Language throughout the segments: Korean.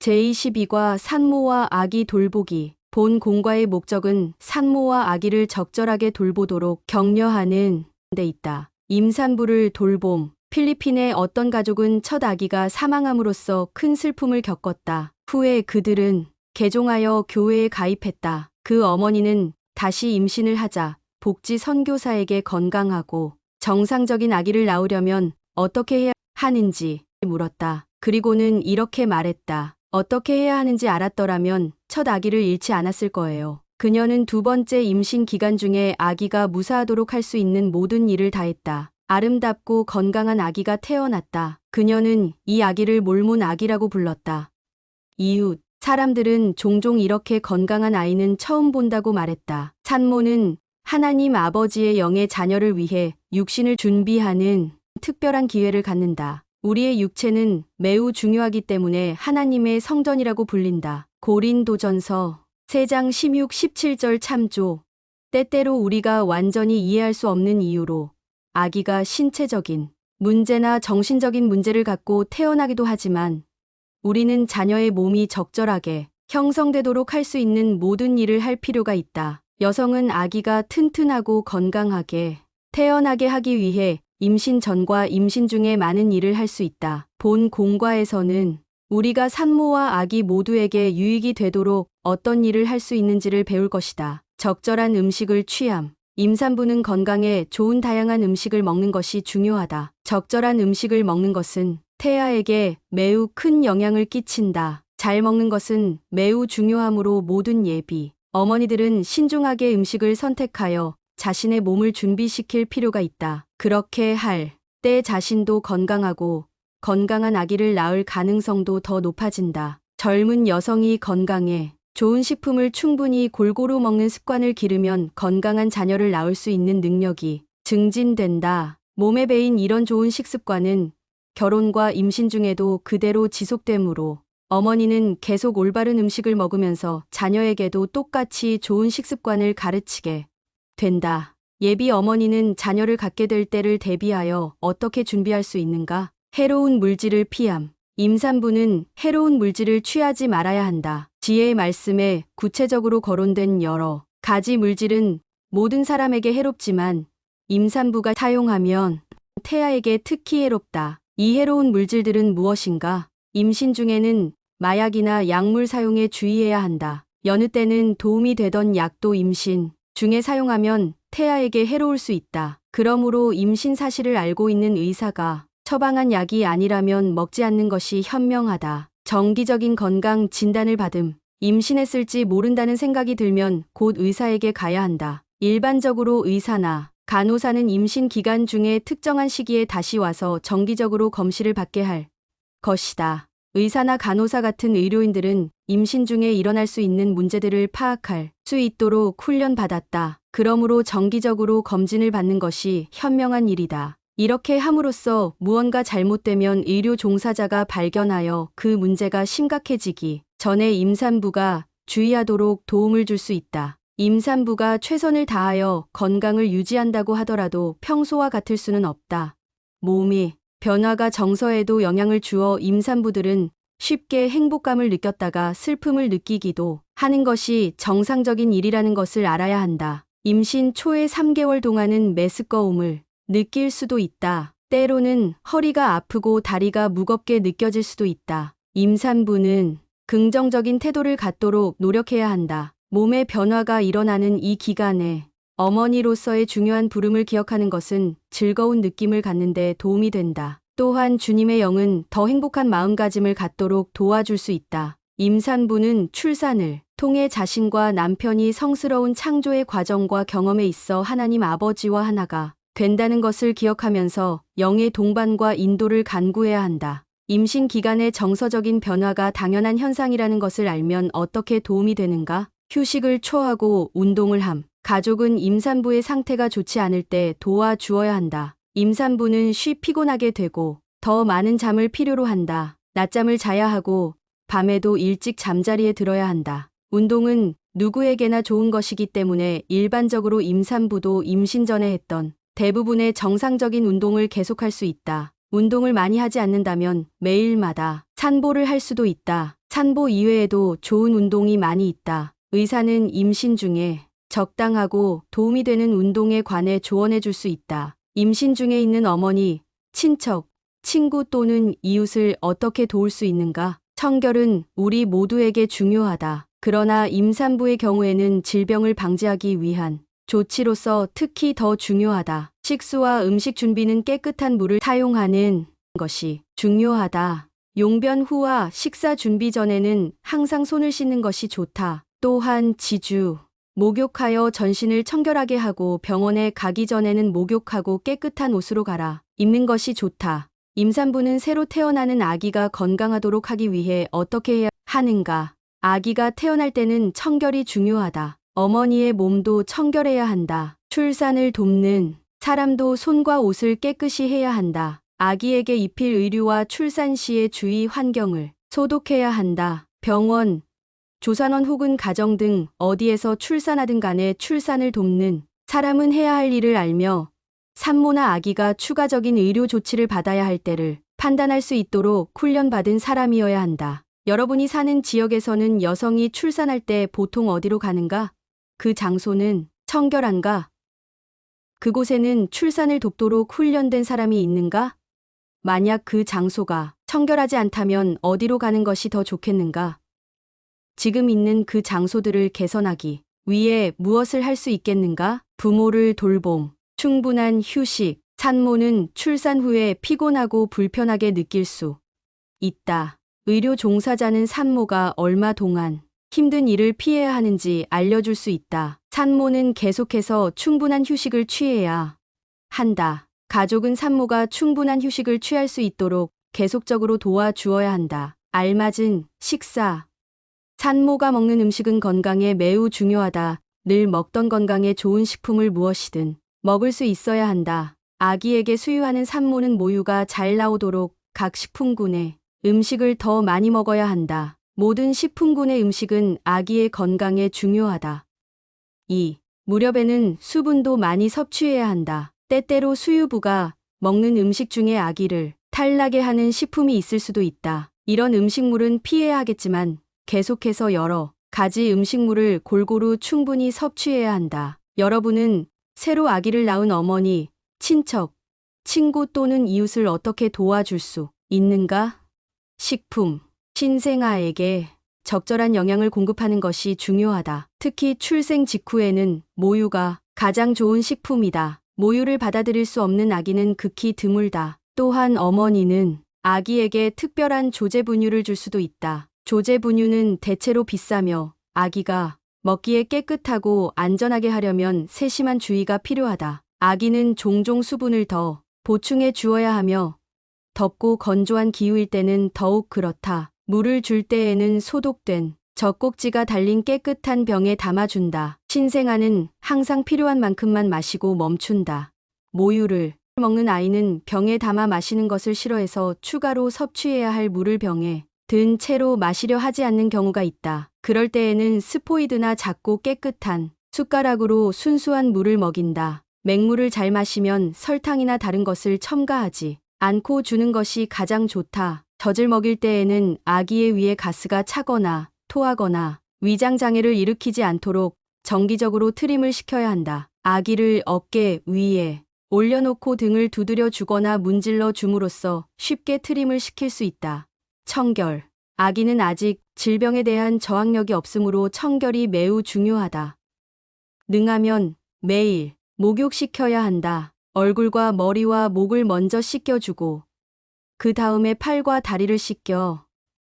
제22과 산모와 아기 돌보기. 본 공과의 목적은 산모와 아기를 적절하게 돌보도록 격려하는 데 있다. 임산부를 돌봄. 필리핀의 어떤 가족은 첫 아기가 사망함으로써 큰 슬픔을 겪었다. 후에 그들은 개종하여 교회에 가입했다. 그 어머니는 다시 임신을 하자 복지 선교사에게 건강하고 정상적인 아기를 낳으려면 어떻게 해야 하는지 물었다. 그리고는 이렇게 말했다. 어떻게 해야 하는지 알았더라면 첫 아기를 잃지 않았을 거예요. 그녀는 두 번째 임신 기간 중에 아기가 무사하도록 할 수 있는 모든 일을 다했다. 아름답고 건강한 아기가 태어났다. 그녀는 이 아기를 몰몬 아기라고 불렀다. 이웃, 사람들은 종종 이렇게 건강한 아이는 처음 본다고 말했다. 산모는 하나님 아버지의 영의 자녀를 위해 육신을 준비하는 특별한 기회를 갖는다. 우리의 육체는 매우 중요하기 때문에 하나님의 성전이라고 불린다. 고린도전서 3장 16, 17절 참조. 때때로 우리가 완전히 이해할 수 없는 이유로 아기가 신체적인 문제나 정신적인 문제를 갖고 태어나기도 하지만 우리는 자녀의 몸이 적절하게 형성되도록 할 수 있는 모든 일을 할 필요가 있다. 여성은 아기가 튼튼하고 건강하게 태어나게 하기 위해 임신 전과 임신 중에 많은 일을 할 수 있다. 본 공과에서는 우리가 산모와 아기 모두에게 유익이 되도록 어떤 일을 할 수 있는지를 배울 것이다. 적절한 음식을 취함. 임산부는 건강에 좋은 다양한 음식을 먹는 것이 중요하다. 적절한 음식을 먹는 것은 태아에게 매우 큰 영향을 끼친다. 잘 먹는 것은 매우 중요하므로 모든 예비 어머니들은 신중하게 음식을 선택하여 자신의 몸을 준비시킬 필요가 있다. 그렇게 할 때 자신도 건강하고 건강한 아기를 낳을 가능성도 더 높아진다. 젊은 여성이 건강해 좋은 식품을 충분히 골고루 먹는 습관을 기르면 건강한 자녀를 낳을 수 있는 능력이 증진된다. 몸에 배인 이런 좋은 식습관은 결혼과 임신 중에도 그대로 지속되므로 어머니는 계속 올바른 음식을 먹으면서 자녀에게도 똑같이 좋은 식습관을 가르치게 된다. 예비 어머니는 자녀를 갖게 될 때를 대비하여 어떻게 준비할 수 있는가? 해로운 물질을 피함. 임산부는 해로운 물질을 취하지 말아야 한다. 지혜의 말씀에 구체적으로 거론된 여러 가지 물질은 모든 사람에게 해롭지만 임산부가 사용하면 태아에게 특히 해롭다. 이 해로운 물질들은 무엇인가? 임신 중에는 마약이나 약물 사용에 주의해야 한다. 여느 때는 도움이 되던 약도 임신 중에 사용하면 태아에게 해로울 수 있다. 그러므로 임신 사실을 알고 있는 의사가 처방한 약이 아니라면 먹지 않는 것이 현명하다. 정기적인 건강 진단을 받음. 임신했을지 모른다는 생각이 들면 곧 의사에게 가야 한다. 일반적으로 의사나 간호사는 임신 기간 중에 특정한 시기에 다시 와서 정기적으로 검시를 받게 할 것이다. 의사나 간호사 같은 의료인들은 임신 중에 일어날 수 있는 문제들을 파악할 수 있도록 훈련받았다. 그러므로 정기적으로 검진을 받는 것이 현명한 일이다. 이렇게 함으로써 무언가 잘못되면 의료 종사자가 발견하여 그 문제가 심각해지기 전에 임산부가 주의하도록 도움을 줄 수 있다. 임산부가 최선을 다하여 건강을 유지한다고 하더라도 평소와 같을 수는 없다. 몸이 변화가 정서에도 영향을 주어 임산부들은 쉽게 행복감을 느꼈다가 슬픔을 느끼기도 하는 것이 정상적인 일이라는 것을 알아야 한다. 임신 초의 3개월 동안은 메스꺼움을 느낄 수도 있다. 때로는 허리가 아프고 다리가 무겁게 느껴질 수도 있다. 임산부는 긍정적인 태도를 갖도록 노력해야 한다. 몸의 변화가 일어나는 이 기간에 어머니로서의 중요한 부름을 기억하는 것은 즐거운 느낌을 갖는 데 도움이 된다. 또한 주님의 영은 더 행복한 마음가짐을 갖도록 도와줄 수 있다. 임산부는 출산을 통해 자신과 남편이 성스러운 창조의 과정과 경험에 있어 하나님 아버지와 하나가 된다는 것을 기억하면서 영의 동반과 인도를 간구해야 한다. 임신 기간의 정서적인 변화가 당연한 현상이라는 것을 알면 어떻게 도움이 되는가? 휴식을 초하고 운동을 함. 가족은 임산부의 상태가 좋지 않을 때 도와주어야 한다. 임산부는 쉬 피곤하게 되고 더 많은 잠을 필요로 한다. 낮잠을 자야 하고 밤에도 일찍 잠자리에 들어야 한다. 운동은 누구에게나 좋은 것이기 때문에 일반적으로 임산부도 임신 전에 했던 대부분의 정상적인 운동을 계속할 수 있다. 운동을 많이 하지 않는다면 매일마다 산보를 할 수도 있다. 산보 이외에도 좋은 운동이 많이 있다. 의사는 임신 중에 적당하고 도움이 되는 운동에 관해 조언해 줄 수 있다. 임신 중에 있는 어머니, 친척, 친구 또는 이웃을 어떻게 도울 수 있는가? 청결은 우리 모두에게 중요하다. 그러나 임산부의 경우에는 질병을 방지하기 위한 조치로서 특히 더 중요하다. 식수와 음식 준비는 깨끗한 물을 사용하는 것이 중요하다. 용변 후와 식사 준비 전에는 항상 손을 씻는 것이 좋다. 또한 지주, 목욕하여 전신을 청결하게 하고 병원에 가기 전에는 목욕하고 깨끗한 옷으로 가라. 입는 것이 좋다. 임산부는 새로 태어나는 아기가 건강하도록 하기 위해 어떻게 해야 하는가? 아기가 태어날 때는 청결이 중요하다. 어머니의 몸도 청결해야 한다. 출산을 돕는 사람도 손과 옷을 깨끗이 해야 한다. 아기에게 입힐 의류와 출산 시의 주의 환경을 소독해야 한다. 병원, 조산원 혹은 가정 등 어디에서 출산하든 간에 출산을 돕는 사람은 해야 할 일을 알며 산모나 아기가 추가적인 의료 조치를 받아야 할 때를 판단할 수 있도록 훈련받은 사람이어야 한다. 여러분이 사는 지역에서는 여성이 출산할 때 보통 어디로 가는가? 그 장소는 청결한가? 그곳에는 출산을 돕도록 훈련된 사람이 있는가? 만약 그 장소가 청결하지 않다면 어디로 가는 것이 더 좋겠는가? 지금 있는 그 장소들을 개선하기 위해 무엇을 할 수 있겠는가? 부모를 돌봄, 충분한 휴식, 산모는 출산 후에 피곤하고 불편하게 느낄 수 있다. 의료 종사자는 산모가 얼마 동안 힘든 일을 피해야 하는지 알려줄 수 있다. 산모는 계속해서 충분한 휴식을 취해야 한다. 가족은 산모가 충분한 휴식을 취할 수 있도록 계속적으로 도와주어야 한다. 알맞은 식사. 산모가 먹는 음식은 건강에 매우 중요하다. 늘 먹던 건강에 좋은 식품을 무엇이든 먹을 수 있어야 한다. 아기에게 수유하는 산모는 모유가 잘 나오도록 각 식품군의 음식을 더 많이 먹어야 한다. 모든 식품군의 음식은 아기의 건강에 중요하다. 2. 무렵에는 수분도 많이 섭취해야 한다. 때때로 수유부가 먹는 음식 중에 아기를 탈나게 하는 식품이 있을 수도 있다. 이런 음식물은 피해야 하겠지만 계속해서 여러 가지 음식물을 골고루 충분히 섭취해야 한다. 여러분은 새로 아기를 낳은 어머니, 친척, 친구 또는 이웃을 어떻게 도와줄 수 있는가? 식품. 신생아에게 적절한 영양을 공급하는 것이 중요하다. 특히 출생 직후에는 모유가 가장 좋은 식품이다. 모유를 받아들일 수 없는 아기는 극히 드물다. 또한 어머니는 아기에게 특별한 조제 분유를 줄 수도 있다. 조제 분유는 대체로 비싸며 아기가 먹기에 깨끗하고 안전하게 하려면 세심한 주의가 필요하다. 아기는 종종 수분을 더 보충해 주어야 하며 덥고 건조한 기후일 때는 더욱 그렇다. 물을 줄 때에는 소독된 젖꼭지가 달린 깨끗한 병에 담아준다. 신생아는 항상 필요한 만큼만 마시고 멈춘다. 모유를 먹는 아이는 병에 담아 마시는 것을 싫어해서 추가로 섭취해야 할 물을 병에 든 채로 마시려 하지 않는 경우가 있다. 그럴 때에는 스포이드나 작고 깨끗한 숟가락으로 순수한 물을 먹인다. 맹물을 잘 마시면 설탕이나 다른 것을 첨가하지 않고 주는 것이 가장 좋다. 젖을 먹일 때에는 아기의 위에 가스가 차거나 토하거나 위장 장애를 일으키지 않도록 정기적으로 트림을 시켜야 한다. 아기를 어깨 위에 올려놓고 등을 두드려 주거나 문질러 줌으로써 쉽게 트림을 시킬 수 있다. 청결. 아기는 아직 질병에 대한 저항력이 없으므로 청결이 매우 중요하다. 능하면 매일 목욕시켜야 한다. 얼굴과 머리와 목을 먼저 씻겨주고 그 다음에 팔과 다리를 씻겨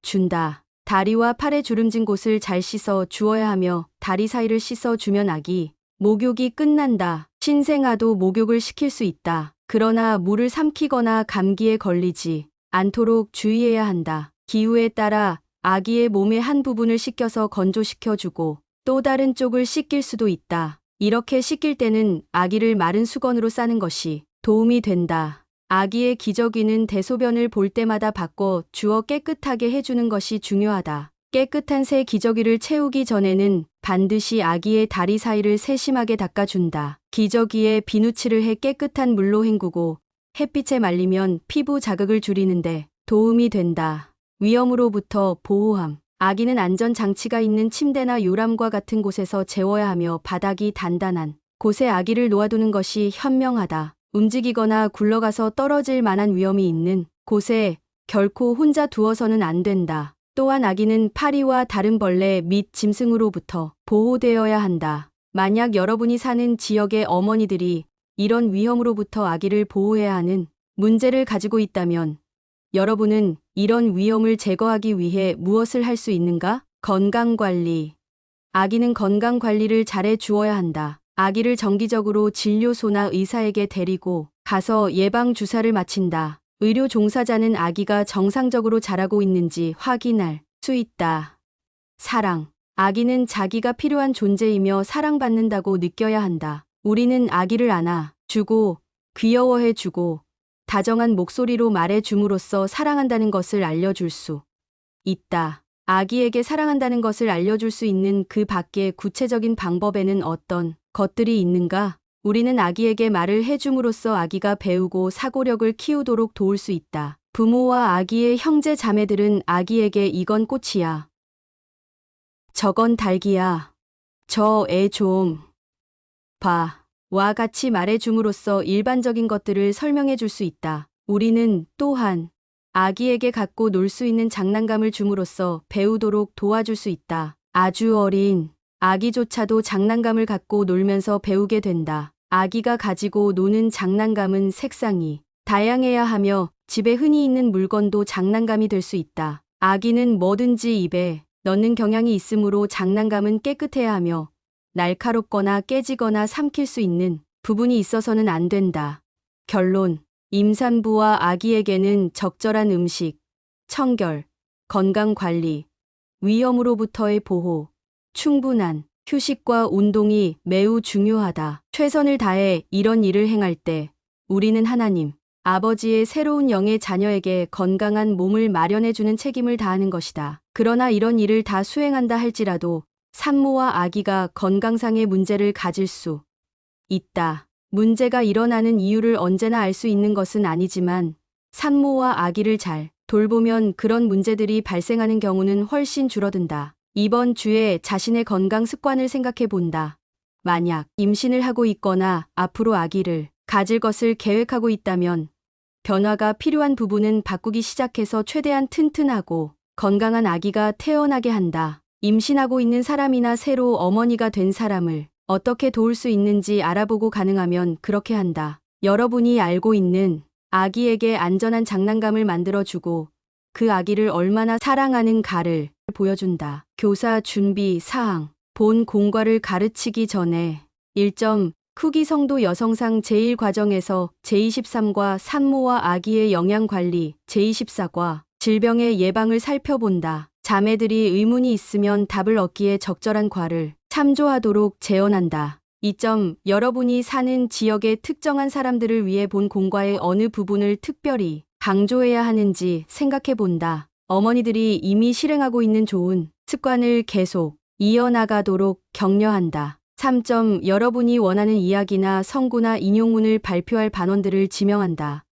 준다. 다리와 팔에 주름진 곳을 잘 씻어 주어야 하며 다리 사이를 씻어 주면 아기 목욕이 끝난다. 신생아도 목욕을 시킬 수 있다. 그러나 물을 삼키거나 감기에 걸리지 않도록 주의해야 한다. 기후에 따라 아기의 몸의 한 부분을 씻겨서 건조시켜 주고 또 다른 쪽을 씻길 수도 있다. 이렇게 씻길 때는 아기를 마른 수건으로 싸는 것이 도움이 된다. 아기의 기저귀는 대소변을 볼 때마다 바꿔 주어 깨끗하게 해주는 것이 중요하다. 깨끗한 새 기저귀를 채우기 전에는 반드시 아기의 다리 사이를 세심하게 닦아준다. 기저귀에 비누칠을 해 깨끗한 물로 헹구고 햇빛에 말리면 피부 자극을 줄이는데 도움이 된다. 위험으로부터 보호함. 아기는 안전장치가 있는 침대나 요람과 같은 곳에서 재워야 하며 바닥이 단단한 곳에 아기를 놓아두는 것이 현명하다. 움직이거나 굴러가서 떨어질 만한 위험이 있는 곳에 결코 혼자 두어서는 안 된다. 또한 아기는 파리와 다른 벌레 및 짐승으로부터 보호되어야 한다. 만약 여러분이 사는 지역의 어머니들이 이런 위험으로부터 아기를 보호해야 하는 문제를 가지고 있다면 여러분은 이런 위험을 제거하기 위해 무엇을 할 수 있는가? 건강관리. 아기는 건강관리를 잘해 주어야 한다. 아기를 정기적으로 진료소나 의사에게 데리고 가서 예방주사를 마친다. 의료 종사자는 아기가 정상적으로 자라고 있는지 확인할 수 있다. 사랑. 아기는 자기가 필요한 존재이며 사랑받는다고 느껴야 한다. 우리는 아기를 안아주고 귀여워해주고 다정한 목소리로 말해줌으로써 사랑한다는 것을 알려줄 수 있다. 아기에게 사랑한다는 것을 알려줄 수 있는 그 밖의 구체적인 방법에는 어떤 것들이 있는가? 우리는 아기에게 말을 해줌으로써 아기가 배우고 사고력을 키우도록 도울 수 있다. 부모와 아기의 형제 자매들은 아기에게 이건 꽃이야. 저건 달기야. 저 애 좀 봐. 와 같이 말해줌으로써 일반적인 것들을 설명해 줄 수 있다. 우리는 또한 아기에게 갖고 놀 수 있는 장난감을 줌으로써 배우도록 도와줄 수 있다. 아주 어린 아기조차도 장난감을 갖고 놀면서 배우게 된다. 아기가 가지고 노는 장난감은 색상이 다양해야 하며 집에 흔히 있는 물건도 장난감이 될 수 있다. 아기는 뭐든지 입에 넣는 경향이 있으므로 장난감은 깨끗해야 하며 날카롭거나 깨지거나 삼킬 수 있는 부분이 있어서는 안 된다. 결론. 임산부와 아기에게는 적절한 음식, 청결, 건강관리, 위험으로부터의 보호, 충분한 휴식과 운동이 매우 중요하다. 최선을 다해 이런 일을 행할 때 우리는 하나님, 아버지의 새로운 영의 자녀에게 건강한 몸을 마련해주는 책임을 다하는 것이다. 그러나 이런 일을 다 수행한다 할지라도 산모와 아기가 건강상의 문제를 가질 수 있다. 문제가 일어나는 이유를 언제나 알 수 있는 것은 아니지만 산모와 아기를 잘 돌보면 그런 문제들이 발생하는 경우는 훨씬 줄어든다. 이번 주에 자신의 건강 습관을 생각해 본다. 만약 임신을 하고 있거나 앞으로 아기를 가질 것을 계획하고 있다면 변화가 필요한 부분은 바꾸기 시작해서 최대한 튼튼하고 건강한 아기가 태어나게 한다. 임신하고 있는 사람이나 새로 어머니가 된 사람을 어떻게 도울 수 있는지 알아보고 가능하면 그렇게 한다. 여러분이 알고 있는 아기에게 안전한 장난감을 만들어주고 그 아기를 얼마나 사랑하는가를 보여준다. 교사 준비 사항. 본 공과를 가르치기 전에 1점 쿠기 성도 여성상 제1과정에서 제23과 산모와 아기의 영양관리, 제24과 질병의 예방을 살펴본다. 자매들이 의문이 있으면 답을 얻기에 적절한 과를 참조하도록 제언한다. 2점 여러분이 사는 지역의 특정한 사람들을 위해 본 공과의 어느 부분을 특별히 강조해야 하는지 생각해 본다. 어머니들이 이미 실행하고 있는 좋은 습관을 계속 이어나가도록 격려한다. 3점 여러분이 원하는 이야기나 성구나 인용문을 발표할 반원들을 지명한다.